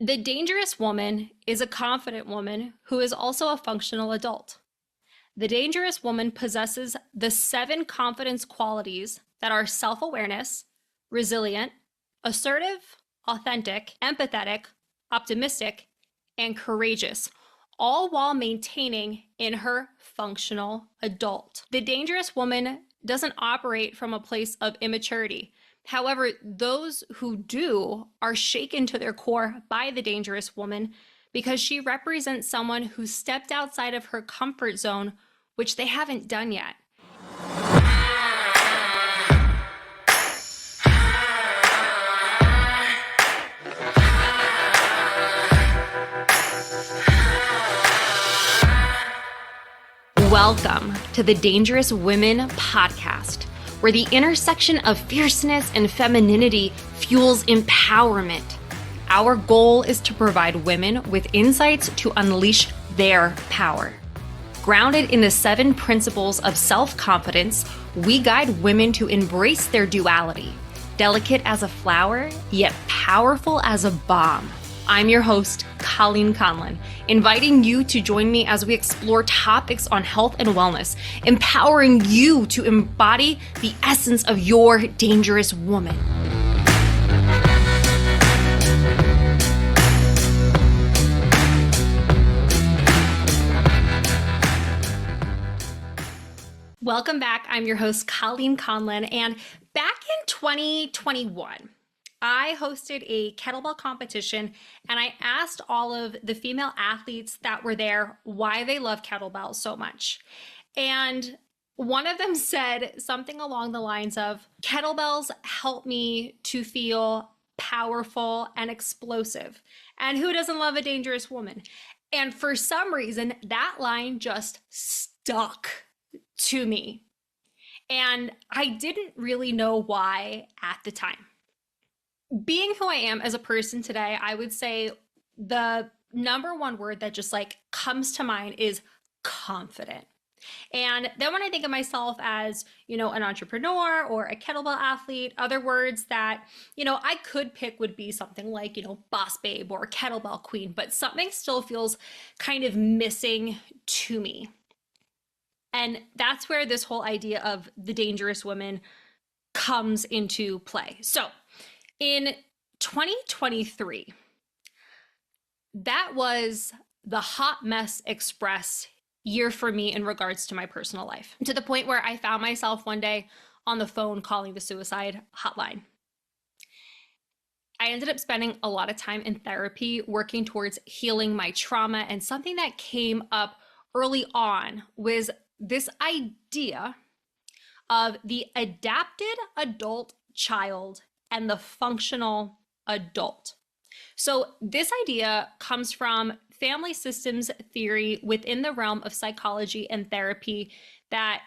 The dangerous woman is a confident woman who is also a functional adult. The dangerous woman possesses the 7 confidence qualities that are self-awareness, resilient, assertive, authentic, empathetic, optimistic, and courageous, all while maintaining in her functional adult. The dangerous woman doesn't operate from a place of immaturity. However, those who do are shaken to their core by the dangerous woman because she represents someone who stepped outside of her comfort zone, which they haven't done yet. Welcome to the Dangerous Women podcast, where the intersection of fierceness and femininity fuels empowerment. Our goal is to provide women with insights to unleash their power. Grounded in the 7 principles of self-confidence, we guide women to embrace their duality, delicate as a flower, yet powerful as a bomb. I'm your host, Colleen Conlon, inviting you to join me as we explore topics on health and wellness, empowering you to embody the essence of your dangerous woman. Welcome back. I'm your host, Colleen Conlon, and back in 2021, I hosted a kettlebell competition and I asked all of the female athletes that were there why they love kettlebells so much. And one of them said something along the lines of, kettlebells help me to feel powerful and explosive. And who doesn't love a dangerous woman? And for some reason, that line just stuck to me. And I didn't really know why at the time. Being who I am as a person today, I would say the number one word that just comes to mind is confident. And then when I think of myself as, an entrepreneur or a kettlebell athlete, other words that, I could pick would be something like, boss babe or kettlebell queen, but something still feels kind of missing to me. And that's where this whole idea of the dangerous woman comes into play. So in 2023, that was the hot mess express year for me in regards to my personal life, to the point where I found myself one day on the phone calling the suicide hotline. I ended up spending a lot of time in therapy working towards healing my trauma, and something that came up early on was this idea of the adapted adult child and the functional adult. So this idea comes from family systems theory within the realm of psychology and therapy, that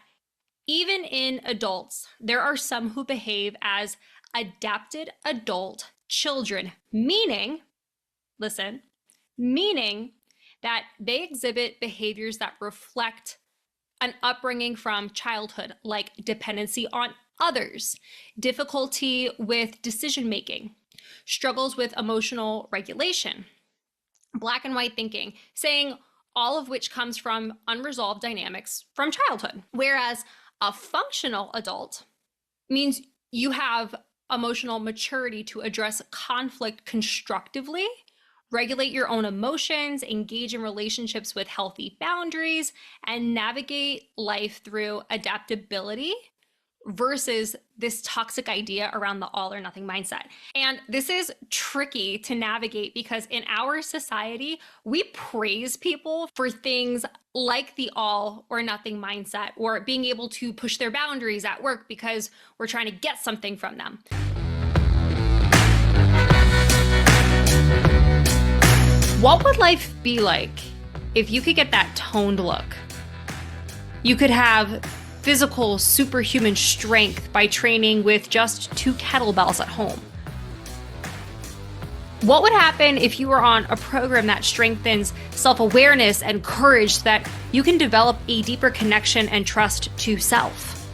even in adults, there are some who behave as adapted adult children, meaning that they exhibit behaviors that reflect an upbringing from childhood, like dependency on others, difficulty with decision-making, struggles with emotional regulation, black and white thinking, saying all of which comes from unresolved dynamics from childhood. Whereas a functional adult means you have emotional maturity to address conflict constructively, regulate your own emotions, engage in relationships with healthy boundaries, and navigate life through adaptability versus this toxic idea around the all or nothing mindset. And this is tricky to navigate because in our society, we praise people for things like the all or nothing mindset, or being able to push their boundaries at work because we're trying to get something from them. What would life be like if you could get that toned look? You could have physical superhuman strength by training with just 2 kettlebells at home. What would happen if you were on a program that strengthens self-awareness and courage so that you can develop a deeper connection and trust to self?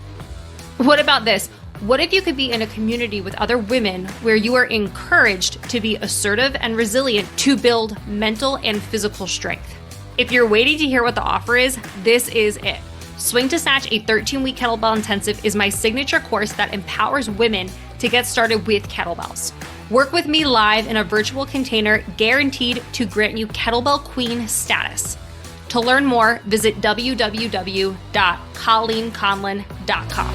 What about this? What if you could be in a community with other women where you are encouraged to be assertive and resilient to build mental and physical strength? If you're waiting to hear what the offer is, this is it. Swing to Snatch, a 13-week kettlebell intensive, is my signature course that empowers women to get started with kettlebells. Work with me live in a virtual container guaranteed to grant you kettlebell queen status. To learn more, visit www.colleenconlon.com.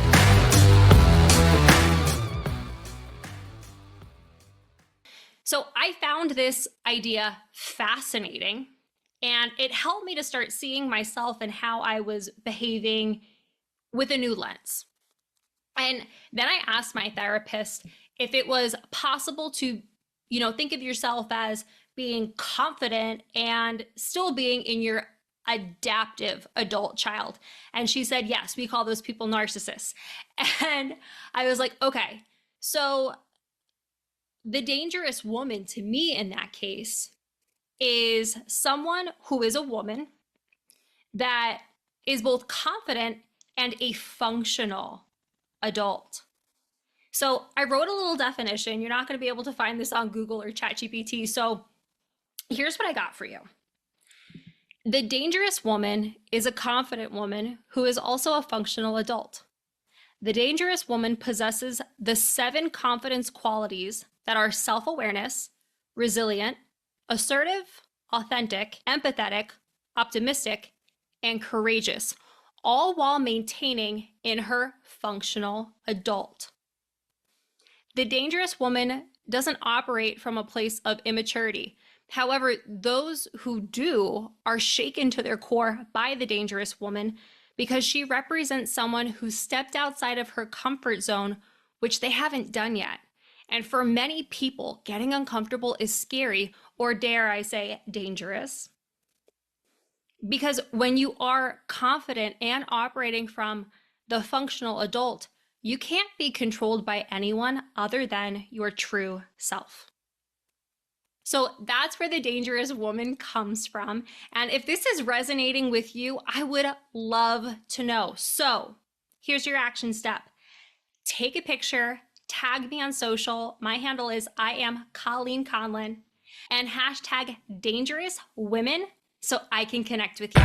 So I found this idea fascinating, and it helped me to start seeing myself and how I was behaving with a new lens. And then I asked my therapist if it was possible to, think of yourself as being confident and still being in your adaptive adult child. And she said, yes, we call those people narcissists. And I was like, okay, so the dangerous woman to me in that case is someone who is a woman that is both confident and a functional adult. So I wrote a little definition. You're not going to be able to find this on Google or ChatGPT. So here's what I got for you. The dangerous woman is a confident woman who is also a functional adult. The dangerous woman possesses the 7 confidence qualities that are self-awareness, resilient, assertive, authentic, empathetic, optimistic, and courageous, all while maintaining in her functional adult. The dangerous woman doesn't operate from a place of immaturity. However, those who do are shaken to their core by the dangerous woman because she represents someone who stepped outside of her comfort zone, which they haven't done yet. And for many people, getting uncomfortable is scary, or dare I say, dangerous. Because when you are confident and operating from the functional adult, you can't be controlled by anyone other than your true self. So that's where the dangerous woman comes from. And if this is resonating with you, I would love to know. So here's your action step. Take a picture, tag me on social. My handle is I am Colleen Conlon, and hashtag dangerous women so I can connect with you.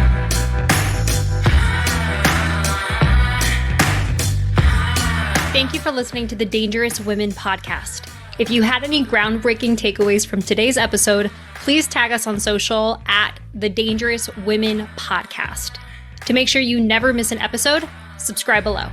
Thank you for listening to the Dangerous Women podcast. If you had any groundbreaking takeaways from today's episode, please tag us on social at the Dangerous Women podcast. To make sure you never miss an episode, subscribe below.